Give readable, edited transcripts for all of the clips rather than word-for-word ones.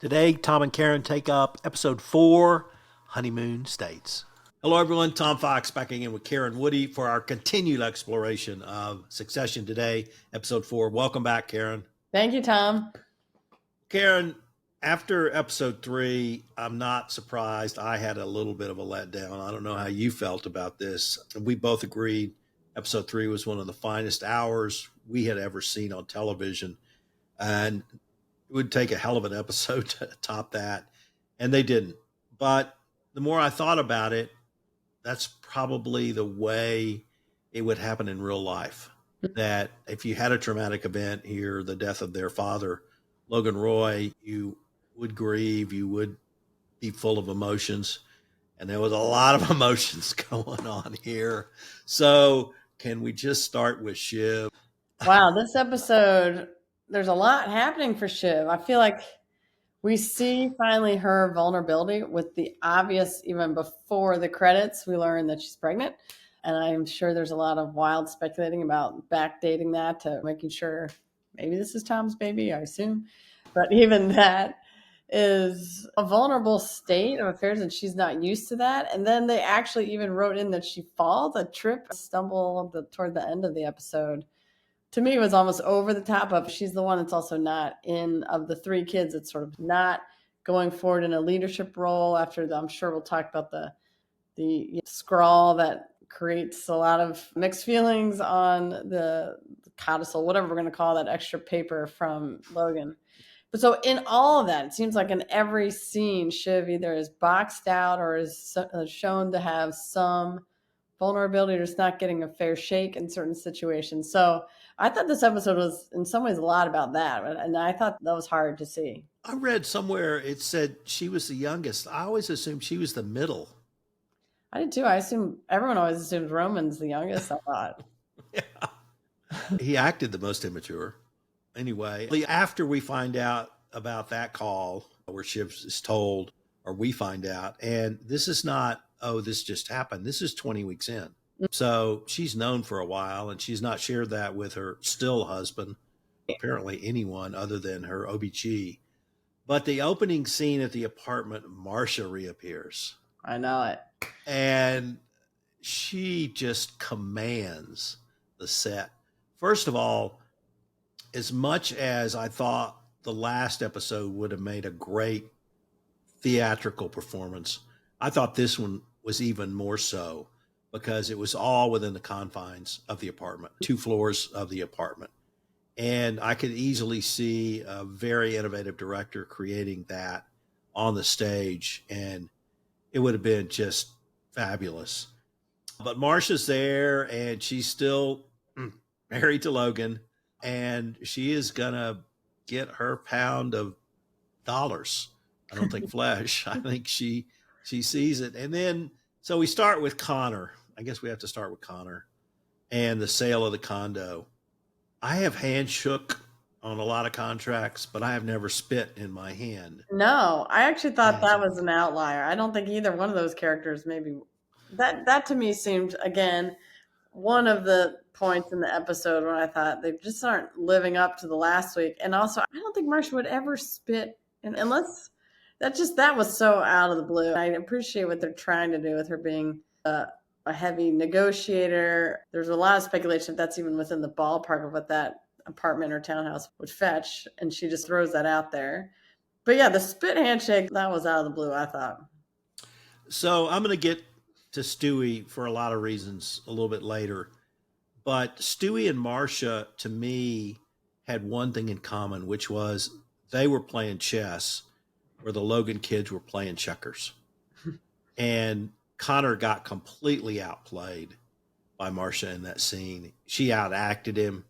Today, Tom and Karen take up episode 4, Honeymoon States. Hello, everyone. Tom Fox back again with Karen Woody for our continued exploration of Succession today, episode 4. Welcome back, Karen. Thank you, Tom. Karen, after episode 3, I'm not surprised. I had a little bit of a letdown. I don't know how you felt about this. We both agreed episode 3 was one of the finest hours we had ever seen on television. And it would take a hell of an episode to top that, and they didn't. But the more I thought about it, that's probably the way it would happen in real life. That if you had a traumatic event here, the death of their father, Logan Roy, you would grieve, you would be full of emotions. And there was a lot of emotions going on here. So can we just start with Shiv? Wow, this episode, there's a lot happening for Shiv. I feel like we see finally her vulnerability with the obvious, even before the credits, we learn that she's pregnant. And I'm sure there's a lot of wild speculating about backdating that to making sure maybe this is Tom's baby, I assume. But even that is a vulnerable state of affairs, and she's not used to that. And then they actually even wrote in that she falls, a trip, stumble toward the end of the episode. To me, it was almost over the top of she's the one that's also not of the 3 kids, it's sort of not going forward in a leadership role after I'm sure we'll talk about the scrawl that creates a lot of mixed feelings on the codicil, whatever we're going to call that extra paper from Logan. But so in all of that, it seems like in every scene, Shiv either is boxed out or is shown to have some vulnerability or just not getting a fair shake in certain situations. So I thought this episode was in some ways a lot about that. And I thought that was hard to see. I read somewhere it said she was the youngest. I always assumed she was the middle. I did too. Everyone always assumes Roman's the youngest, I thought. Yeah. He acted the most immature. Anyway, after we find out about that call where Shiv is told, or we find out, and this is not, oh, this just happened. This is 20 weeks in. So she's known for a while, and she's not shared that with her still husband, apparently anyone other than her OBG. But the opening scene at the apartment, Marcia reappears. I know it. And she just commands the set. First of all, as much as I thought the last episode would have made a great theatrical performance, I thought this one was even more so because it was all within the confines of the apartment, 2 floors of the apartment. And I could easily see a very innovative director creating that on the stage, and it would have been just fabulous. But Marcia's there, and she's still married to Logan, and she is going to get her pound of dollars. I don't think flesh. I think she sees it. And then, so we start with Connor. I guess we have to start with Connor and the sale of the condo. I have hand shook on a lot of contracts, but I have never spit in my hand. No, I actually thought that was an outlier. I don't think either one of those characters maybe that to me seemed, again, one of the points in the episode when I thought they just aren't living up to the last week. And also, I don't think Marcia would ever spit unless that was so out of the blue. I appreciate what they're trying to do with her being a heavy negotiator. There's a lot of speculation if that's even within the ballpark of what that apartment or townhouse would fetch, and she just throws that out there. But yeah, the spit handshake, that was out of the blue, I thought. So I'm going to get to Stewie for a lot of reasons a little bit later. But Stewie and Marcia, to me, had one thing in common, which was they were playing chess where the Logan kids were playing checkers. And Connor got completely outplayed by Marcia in that scene. She outacted him.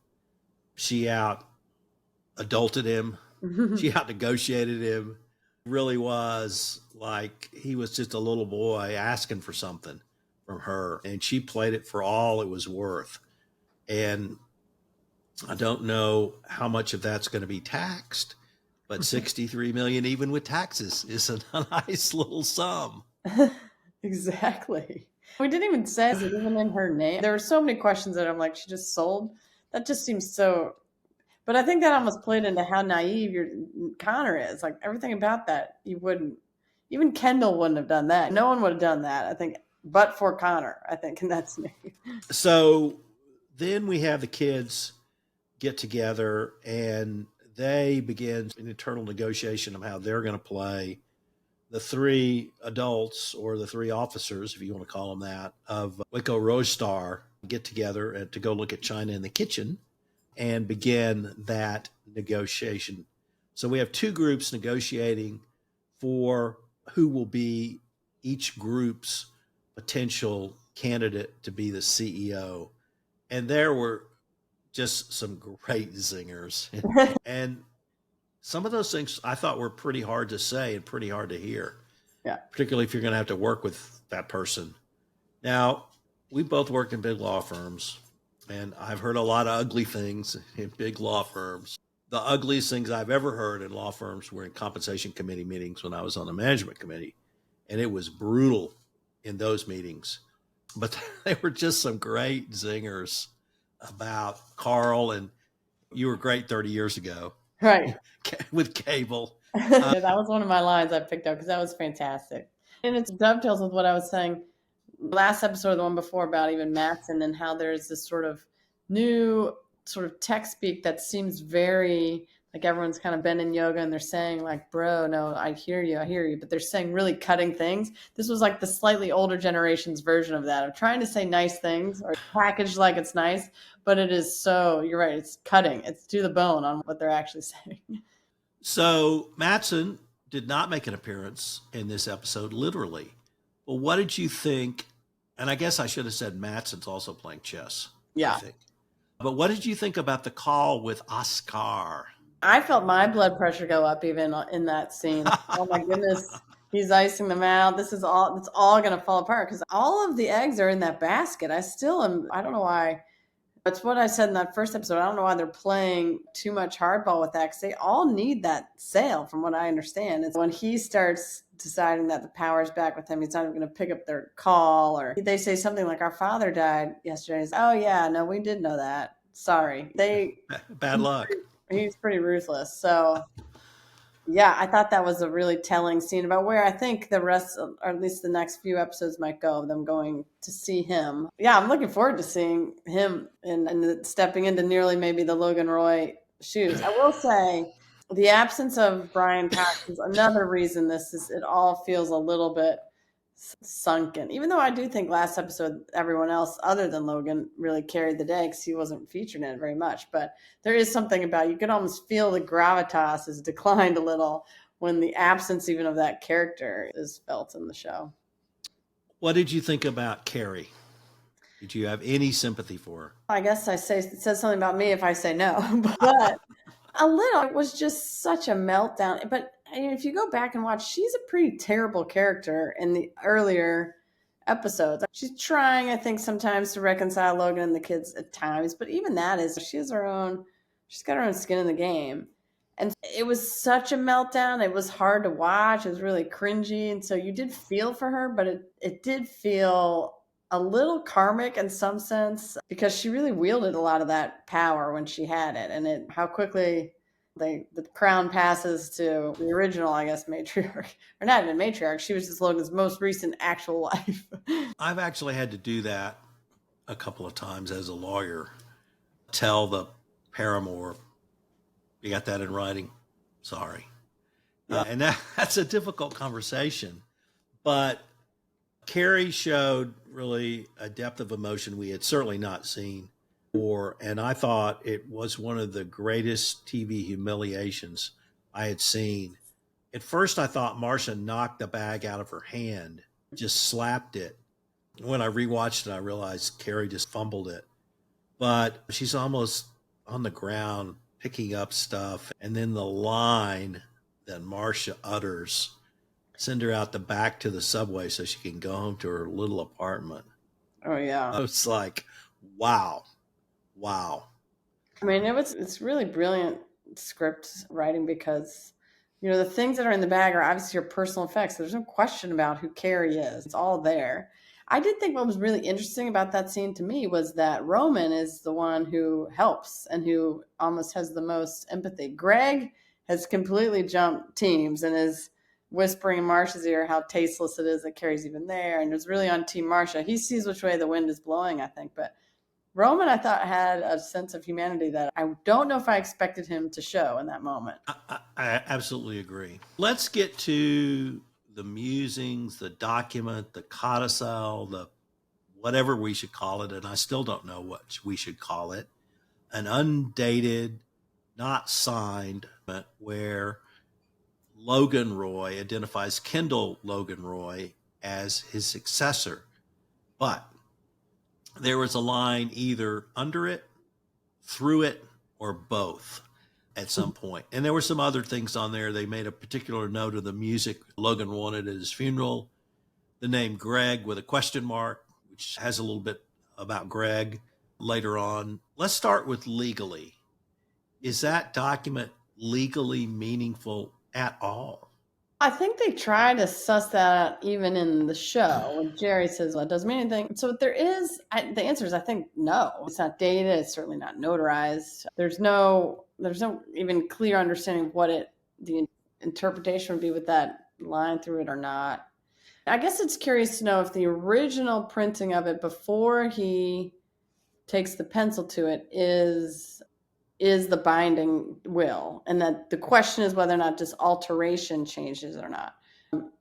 She out-adulted him. She out-negotiated him. Really was like he was just a little boy asking for something from her. And she played it for all it was worth. And I don't know how much of that's going to be taxed, but 63 million, even with taxes, is a nice little sum. Exactly. We didn't even say, is it even in her name? There were so many questions that I'm like, she just sold. That just seems so, But I think that almost played into how naive your Connor is. Like everything about that, you wouldn't. Even Kendall wouldn't have done that. No one would have done that. I think, but for Connor, I think, and that's me. So then we have the kids get together and they begin an internal negotiation of how they're going to play. The three adults, or the three officers, if you want to call them that, of Waco Rose Star get together and to go look at China in the kitchen and begin that negotiation. So we have two groups negotiating for who will be each group's potential candidate to be the CEO. And there were just some great zingers. And some of those things I thought were pretty hard to say and pretty hard to hear. Yeah. Particularly if you're going to have to work with that person. Now, we both worked in big law firms, and I've heard a lot of ugly things in big law firms. The ugliest things I've ever heard in law firms were in compensation committee meetings when I was on the management committee. And it was brutal in those meetings. But they were just some great zingers about Carl, and you were great 30 years ago. Right. With Cable. That was one of my lines I picked up because that was fantastic. And it dovetails with what I was saying last episode, the one before, about even Mattson and how there's this sort of new sort of tech speak that seems very like everyone's kind of been in yoga and they're saying like, bro, no, I hear you, but they're saying really cutting things. This was like the slightly older generation's version of that, of trying to say nice things or packaged like it's nice, but it is so, you're right, it's cutting, it's to the bone on what they're actually saying. So Mattson did not make an appearance in this episode, literally. Well, what did you think? And I guess I should have said Mattson's also playing chess. Yeah. I think. But what did you think about the call with Oscar? I felt my blood pressure go up even in that scene. Oh my goodness. He's icing them out. It's all going to fall apart because all of the eggs are in that basket. I don't know why. That's what I said in that first episode. I don't know why they're playing too much hardball with that because they all need that sale, from what I understand. It's when he starts deciding that the power's back with him, he's not even going to pick up their call, or they say something like, our father died yesterday. He's, oh yeah, no, we did know that. Sorry. Bad luck. He's pretty ruthless. So yeah, I thought that was a really telling scene about where I think the rest, or at least the next few episodes might go, of them going to see him. Yeah, I'm looking forward to seeing him and stepping into nearly maybe the Logan Roy shoes. I will say the absence of Brian Cox is another reason it all feels a little bit sunken. Even though I do think last episode everyone else other than Logan really carried the day because he wasn't featured in it very much. But there is something about, you can almost feel the gravitas has declined a little when the absence even of that character is felt in the show. What did you think about Carrie? Did you have any sympathy for her? I guess it says something about me if I say no, but a little. It was just such a meltdown. But if you go back and watch, she's a pretty terrible character in the earlier episodes. She's trying, I think, sometimes to reconcile Logan and the kids at times, but even that she's got her own skin in the game. And it was such a meltdown. It was hard to watch. It was really cringy. And so you did feel for her, but it did feel a little karmic in some sense because she really wielded a lot of that power when she had it. And how quickly the crown passes to the original, I guess, matriarch, or not even matriarch. She was just Logan's most recent actual life. I've actually had to do that a couple of times as a lawyer. Tell the paramour, you got that in writing? Sorry. Yeah. And that's a difficult conversation. But Carrie showed really a depth of emotion we had certainly not seen before. And I thought it was one of the greatest TV humiliations I had seen. At first, I thought Marcia knocked the bag out of her hand, just slapped it. When I rewatched it, I realized Carrie just fumbled it. But she's almost on the ground picking up stuff. And then the line that Marcia utters, send her out the back to the subway so she can go home to her little apartment. Oh, yeah. I was like, wow. I mean, it's really brilliant script writing because, the things that are in the bag are obviously your personal effects. There's no question about who Carrie is. It's all there. I did think what was really interesting about that scene to me was that Roman is the one who helps and who almost has the most empathy. Greg has completely jumped teams and is whispering in Marsha's ear how tasteless it is that Carrie's even there, and is really on Team Marsha. He sees which way the wind is blowing, I think. But Roman, I thought, had a sense of humanity that I don't know if I expected him to show in that moment. I absolutely agree. Let's get to the musings, the document, the codicil, the whatever we should call it, and I still don't know what we should call it. An undated, not signed, but where Logan Roy identifies Kendall Logan Roy as his successor. But there was a line either under it, through it, or both at some point. And there were some other things on there. They made a particular note of the music Logan wanted at his funeral, the name Greg with a question mark, which has a little bit about Greg later on. Let's start with legally. Is that document legally meaningful at all? I think they try to suss that out even in the show when Jerry says, well, it doesn't mean anything. So there is, the answer is, I think, no. It's not dated. It's certainly not notarized. There's no even clear understanding of what the interpretation would be with that line through it or not. I guess it's curious to know if the original printing of it before he takes the pencil to it is the binding will, and that the question is whether or not just alteration changes it or not.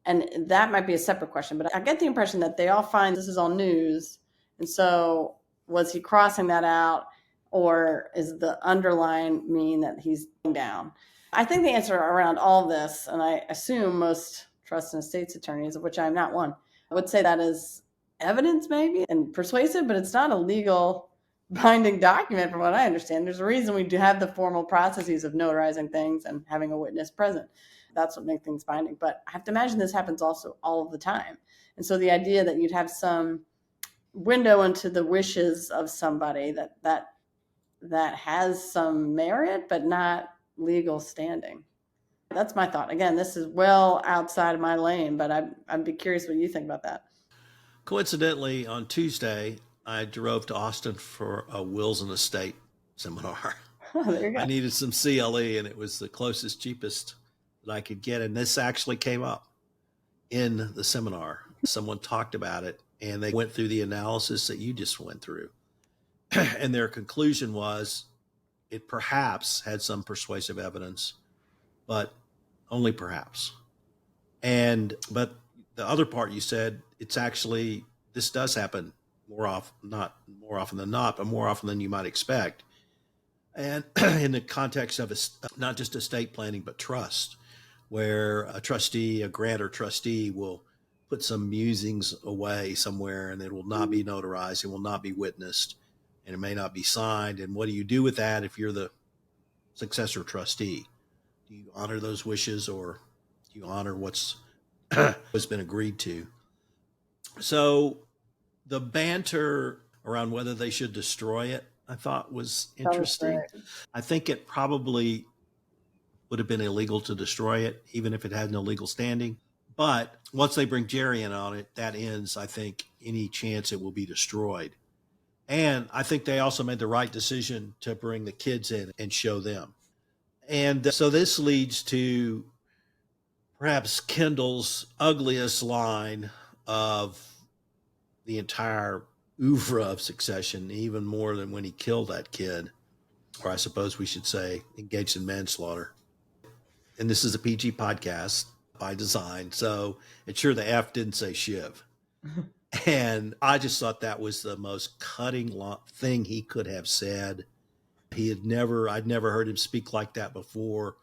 And that might be a separate question, but I get the impression that they all find this is all news. And so was he crossing that out, or is the underline mean that he's down? I think the answer around all this, and I assume most trust and estates attorneys, of which I'm not one, would say that is evidence maybe and persuasive, but it's not a legal binding document from what I understand. There's a reason we do have the formal processes of notarizing things and having a witness present. That's what makes things binding. But I have to imagine this happens also all of the time. And so the idea that you'd have some window into the wishes of somebody that has some merit but not legal standing. That's my thought. Again, this is well outside of my lane, but I'd be curious what you think about that. Coincidentally, on Tuesday, I drove to Austin for a wills and estate seminar. There you go. I needed some CLE, and it was the closest, cheapest that I could get. And this actually came up in the seminar. Someone talked about it, and they went through the analysis that you just went through. And their conclusion was it perhaps had some persuasive evidence, but only perhaps. But the other part you said, it's actually, this does happen not more often than not, but more often than you might expect. And in the context of not just estate planning, but trust, where a trustee, a grantor trustee will put some musings away somewhere, and it will not be notarized, it will not be witnessed, and it may not be signed. And what do you do with that if you're the successor trustee? Do you honor those wishes, or do you honor what's been agreed to? So the banter around whether they should destroy it, I thought was interesting. I think it probably would have been illegal to destroy it, even if it had no legal standing. But once they bring Jerry in on it, that ends, I think, any chance it will be destroyed. And I think they also made the right decision to bring the kids in and show them. And so this leads to perhaps Kendall's ugliest line of the entire oeuvre of Succession, even more than when he killed that kid, or I suppose we should say engaged in manslaughter. And this is a PG podcast by design, so it's sure the F didn't say Shiv. And I just thought that was the most cutting thing he could have said. I'd never heard him speak like that before.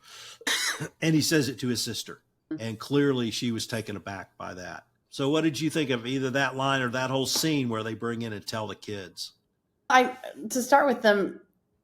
And he says it to his sister. And clearly she was taken aback by that. So what did you think of either that line or that whole scene where they bring in and tell the kids? To start with them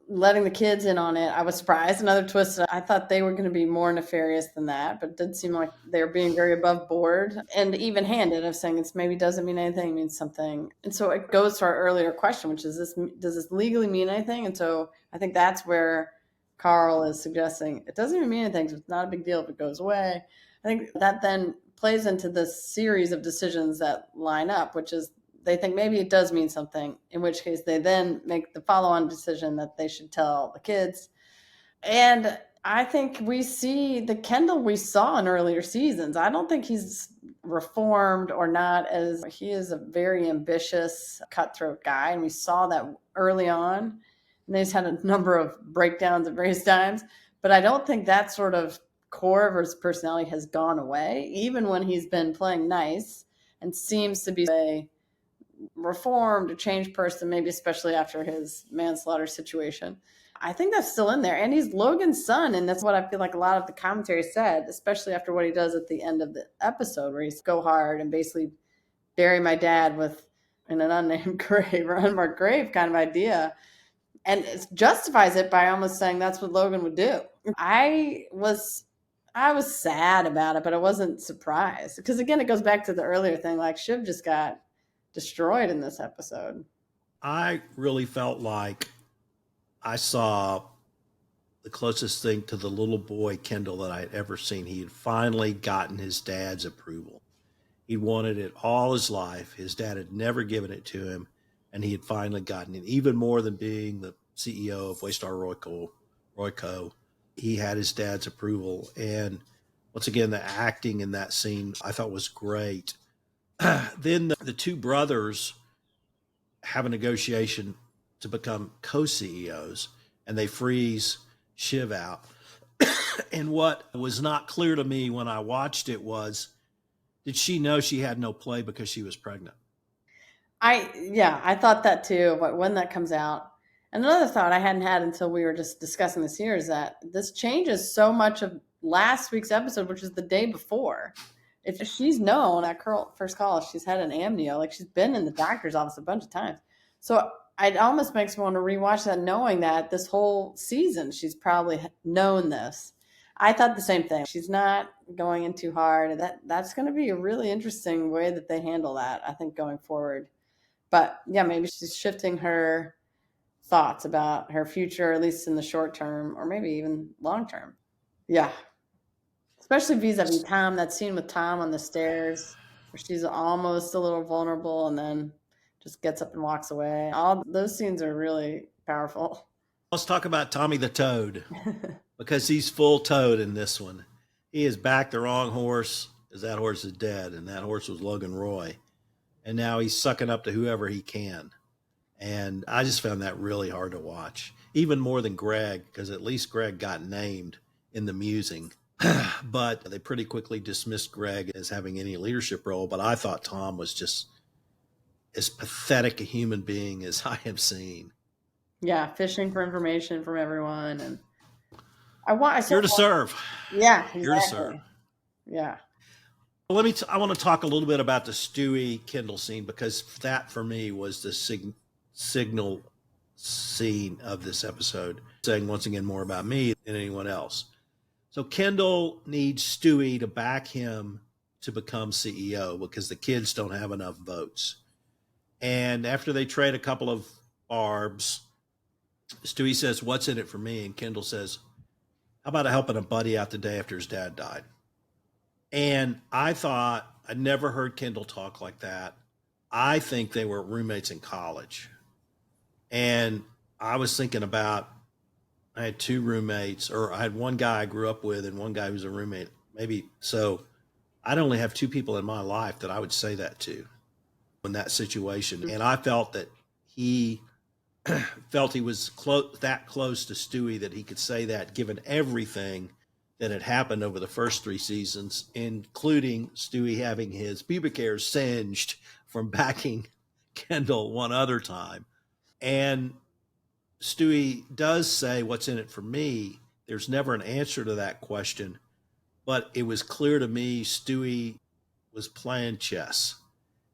letting the kids in on it, I was surprised. Another twist. I thought they were going to be more nefarious than that, but it did seem like they were being very above board and even handed of saying it's maybe doesn't mean anything, it means something. And so it goes to our earlier question, which is does this legally mean anything? And so I think that's where Carl is suggesting it doesn't even mean anything. So it's not a big deal if it goes away. I think that then plays into this series of decisions that line up, which is they think maybe it does mean something, in which case they then make the follow-on decision that they should tell the kids. And I think we see the Kendall we saw in earlier seasons. I don't think he's reformed or not, as he is a very ambitious, cutthroat guy. And we saw that early on. And he's had a number of breakdowns at various times. But I don't think that sort of core of his personality has gone away, even when he's been playing nice and seems to be a reformed, a changed person, maybe especially after his manslaughter situation. I think that's still in there. And he's Logan's son. And that's what I feel like a lot of the commentary said, especially after what he does at the end of the episode, where he's go hard and basically bury my dad with in an unnamed grave or unmarked grave kind of idea. And it justifies it by almost saying that's what Logan would do. I was sad about it, but I wasn't surprised. Because again, it goes back to the earlier thing, like Shiv just got destroyed in this episode. I really felt like I saw the closest thing to the little boy Kendall that I had ever seen. He had finally gotten his dad's approval. He wanted it all his life. His dad had never given it to him, and he had finally gotten it. Even more than being the CEO of Waystar Royco, he had his dad's approval. And once again, the acting in that scene I thought was great. Then the two brothers have a negotiation to become co-CEOs, and they freeze Shiv out. And what was not clear to me when I watched it was, did she know she had no play because she was pregnant? I thought that too, but when that comes out. And another thought I hadn't had until we were just discussing this here is that this changes so much of last week's episode, which is the day before. If she's known at first call, she's had an amnio, like she's been in the doctor's office a bunch of times. So it almost makes me want to rewatch that, knowing that this whole season she's probably known this. I thought the same thing. She's not going in too hard. That's going to be a really interesting way that they handle that, I think, going forward. But yeah, maybe she's shifting her thoughts about her future, at least in the short term, or maybe even long term. Yeah. Especially vis-a-vis Tom, that scene with Tom on the stairs where she's almost a little vulnerable and then just gets up and walks away. All those scenes are really powerful. Let's talk about Tommy the Toad, because he's full toad in this one. He has backed the wrong horse, because that horse is dead, and that horse was Logan Roy. And now he's sucking up to whoever he can. And I just found that really hard to watch, even more than Greg, because at least Greg got named in the musing. But they pretty quickly dismissed Greg as having any leadership role. But I thought Tom was just as pathetic a human being as I have seen. Yeah, fishing for information from everyone, and Here to serve. Yeah, exactly. Here to serve. Yeah. I want to talk a little bit about the Stewie Kendall scene, because that for me was the signal scene of this episode, saying once again more about me than anyone else. So Kendall needs Stewie to back him to become CEO because the kids don't have enough votes. And after they trade a couple of barbs, Stewie says, "What's in it for me?" And Kendall says, "How about helping a buddy out the day after his dad died?" And I thought, I'd never heard Kendall talk like that. I think they were roommates in college. And I was thinking about, I had two roommates, or I had one guy I grew up with and one guy who was a roommate. Maybe so I'd only have two people in my life that I would say that to in that situation. And I felt that he felt he was that close to Stewie that he could say that, given everything that had happened over the first three seasons, including Stewie having his pubic hairs singed from backing Kendall one other time. And Stewie does say, "What's in it for me?" There's never an answer to that question, but it was clear to me Stewie was playing chess,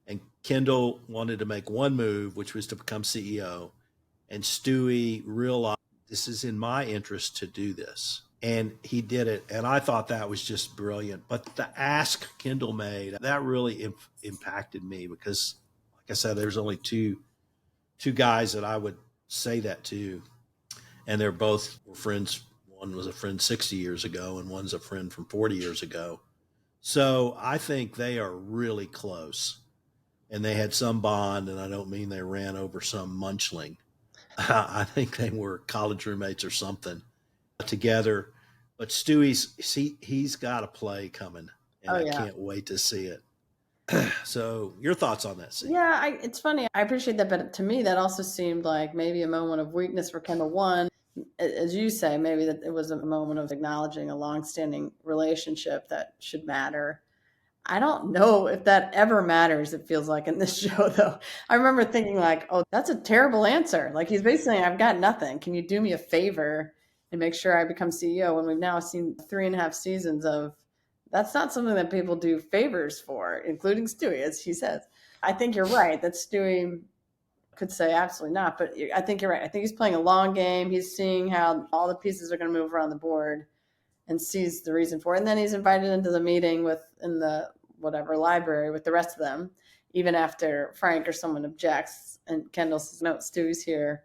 and Kendall wanted to make one move, which was to become CEO, and Stewie realized, this is in my interest to do this. And he did it. And I thought that was just brilliant. But the ask Kendall made, that really impacted me, because, like I said, there's only two guys that I would say that to. And they're both friends. One was a friend 60 years ago, and one's a friend from 40 years ago. So I think they are really close. and they had some bond, and I don't mean they ran over some munchling. I think they were college roommates or something together. But he's got a play coming, and Oh I yeah. can't wait to see it. So, your thoughts on that scene? Yeah, it's funny. I appreciate that, but to me, that also seemed like maybe a moment of weakness for Kendall. One, as you say, maybe that it was a moment of acknowledging a longstanding relationship that should matter. I don't know if that ever matters, it feels like in this show, though. I remember thinking, like, oh, that's a terrible answer. Like, he's basically saying, I've got nothing. Can you do me a favor and make sure I become CEO? When we've now seen 3.5 seasons of that's not something that people do favors for, including Stewie, as he says. I think you're right that Stewie could say absolutely not, but I think you're right. I think he's playing a long game. He's seeing how all the pieces are going to move around the board and sees the reason for it. And then he's invited into the meeting in the whatever library with the rest of them, even after Frank or someone objects. And Kendall says, no, Stewie's here.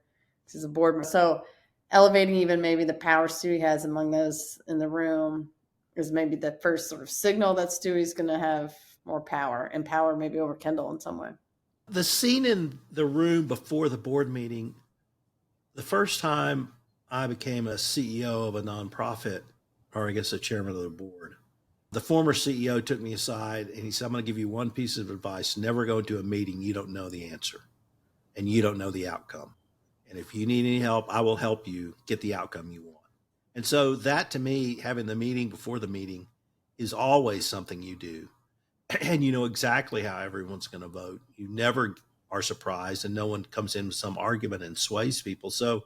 He's a board member. So elevating even maybe the power Stewie has among those in the room is maybe the first sort of signal that Stewie's going to have more power and power maybe over Kendall in some way. The scene in the room before the board meeting, the first time I became a CEO of a nonprofit, or I guess a chairman of the board, the former CEO took me aside and he said, I'm going to give you one piece of advice. Never go into a meeting you don't know the answer and you don't know the outcome. And if you need any help, I will help you get the outcome you want. And so that to me, having the meeting before the meeting is always something you do. And you know exactly how everyone's going to vote. You never are surprised, and no one comes in with some argument and sways people. So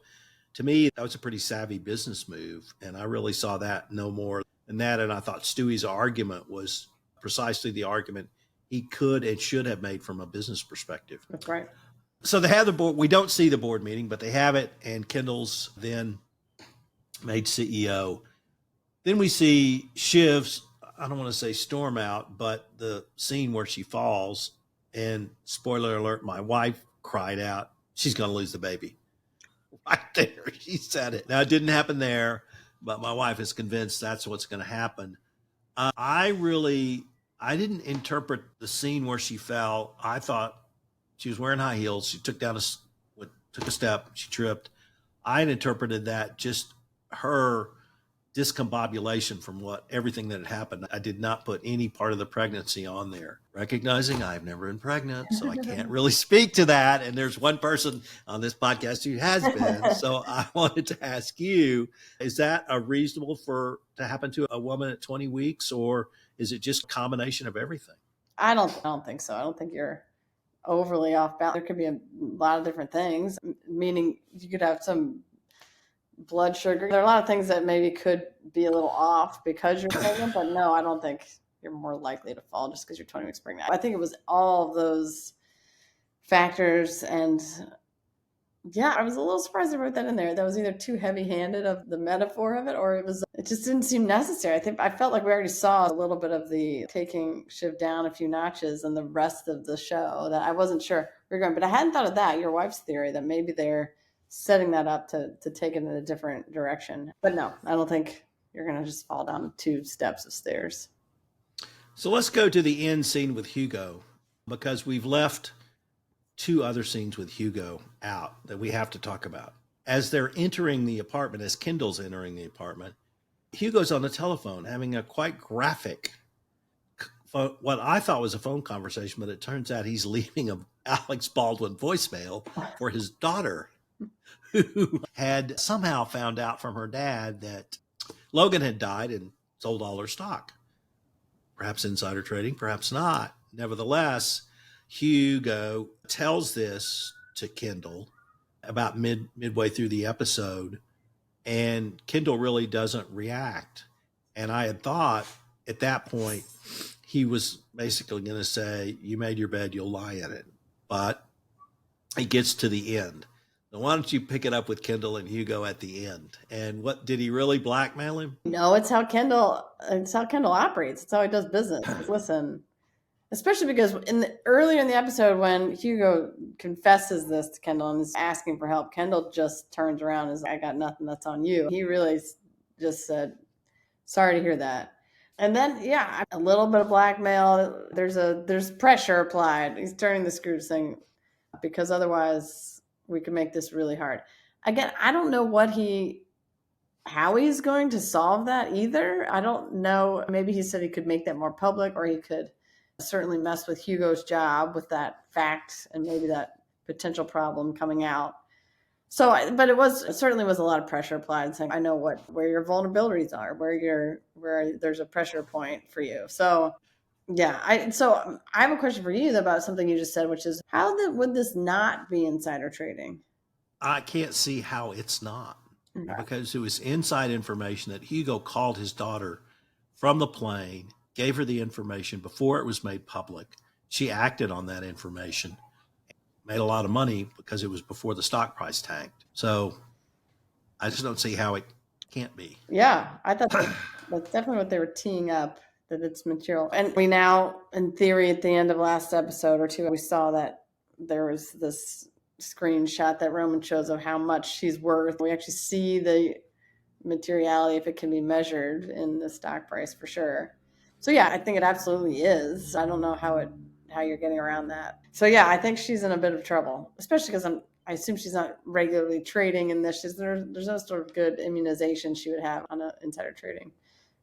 to me, that was a pretty savvy business move. And I really saw that no more than that. And I thought Stewie's argument was precisely the argument he could and should have made from a business perspective. That's right. So they have the board. We don't see the board meeting, but they have it. And Kendall's then made CEO. Then we see Shiv's, I don't want to say storm out, but the scene where she falls, and spoiler alert, my wife cried out, she's going to lose the baby. Right there, she said it. Now, it didn't happen there, but my wife is convinced that's what's going to happen. I didn't interpret the scene where she fell. I thought she was wearing high heels. She took a step, she tripped. I interpreted that just her discombobulation from everything that had happened. I did not put any part of the pregnancy on there, recognizing I've never been pregnant, so I can't really speak to that. And there's one person on this podcast who has been. So I wanted to ask you, is that a reasonable to happen to a woman at 20 weeks, or is it just a combination of everything? I don't think so. I don't think you're overly off balance. There could be a lot of different things, meaning you could have some blood sugar. There are a lot of things that maybe could be a little off because you're pregnant, but no, I don't think you're more likely to fall just because you're 20 weeks pregnant. I think it was all of those factors. And yeah, I was a little surprised they wrote that in there. That was either too heavy-handed of the metaphor of it, or it just didn't seem necessary. I felt like we already saw a little bit of the taking Shiv down a few notches and the rest of the show that I wasn't sure we were going. But I hadn't thought of that, your wife's theory, that maybe they're setting that up to take it in a different direction. But no, I don't think you're going to just fall down 2 steps of stairs. So let's go to the end scene with Hugo, because we've left 2 other scenes with Hugo out that we have to talk about. As they're entering the apartment, as Kendall's entering the apartment, Hugo's on the telephone having a quite graphic, what I thought was a phone conversation, but it turns out he's leaving a Alex Baldwin voicemail for his daughter, who had somehow found out from her dad that Logan had died and sold all her stock. Perhaps insider trading, perhaps not. Nevertheless, Hugo tells this to Kendall about midway through the episode, and Kendall really doesn't react. And I had thought at that point he was basically going to say, you made your bed, you'll lie in it. But he gets to the end. Now, why don't you pick it up with Kendall and Hugo at the end? And what, did he really blackmail him? No, it's how Kendall operates. It's how he does business. Listen, especially because earlier in the episode when Hugo confesses this to Kendall and is asking for help, Kendall just turns around and is like, I got nothing, that's on you. He really just said, sorry to hear that. And then, yeah, a little bit of blackmail. There's pressure applied. He's turning the screws thing because otherwise we could make this really hard. Again, I don't know how he's going to solve that either. I don't know. Maybe he said he could make that more public, or he could certainly mess with Hugo's job with that fact and maybe that potential problem coming out. So, but it certainly was a lot of pressure applied, saying, "I know where your vulnerabilities are, where there's a pressure point for you." So, yeah, I have a question for you about something you just said, which is would this not be insider trading? I can't see how it's not, Okay. because it was inside information that Hugo called his daughter from the plane, gave her the information before it was made public. She acted on that information, made a lot of money because it was before the stock price tanked. So I just don't see how it can't be. Yeah, I thought that's definitely what they were teeing up, that it's material. And we now, in theory, at the end of last episode or two, we saw that there was this screenshot that Roman shows of how much she's worth. We actually see the materiality, if it can be measured in the stock price, for sure. So yeah, I think it absolutely is. I don't know how you're getting around that. So yeah, I think she's in a bit of trouble, especially because I assume she's not regularly trading in this. There's no sort of good immunization she would have on an insider trading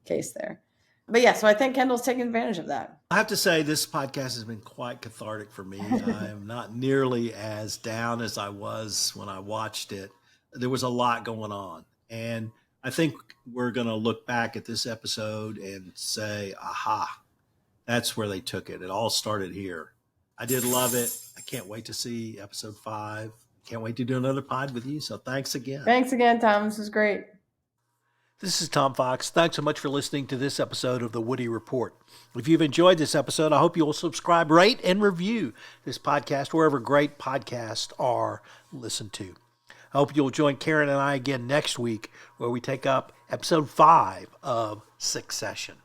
case there. But yeah, so I think Kendall's taking advantage of that. I have to say, this podcast has been quite cathartic for me. I am not nearly as down as I was when I watched it. There was a lot going on. And I think we're going to look back at this episode and say, aha, that's where they took it. It all started here. I did love it. I can't wait to see episode 5. Can't wait to do another pod with you. So thanks again. Thanks again, Tom. This was great. This is Tom Fox. Thanks so much for listening to this episode of The Woody Report. If you've enjoyed this episode, I hope you will subscribe, rate, and review this podcast wherever great podcasts are listened to. I hope you'll join Karen and I again next week, where we take up episode 5 of Succession.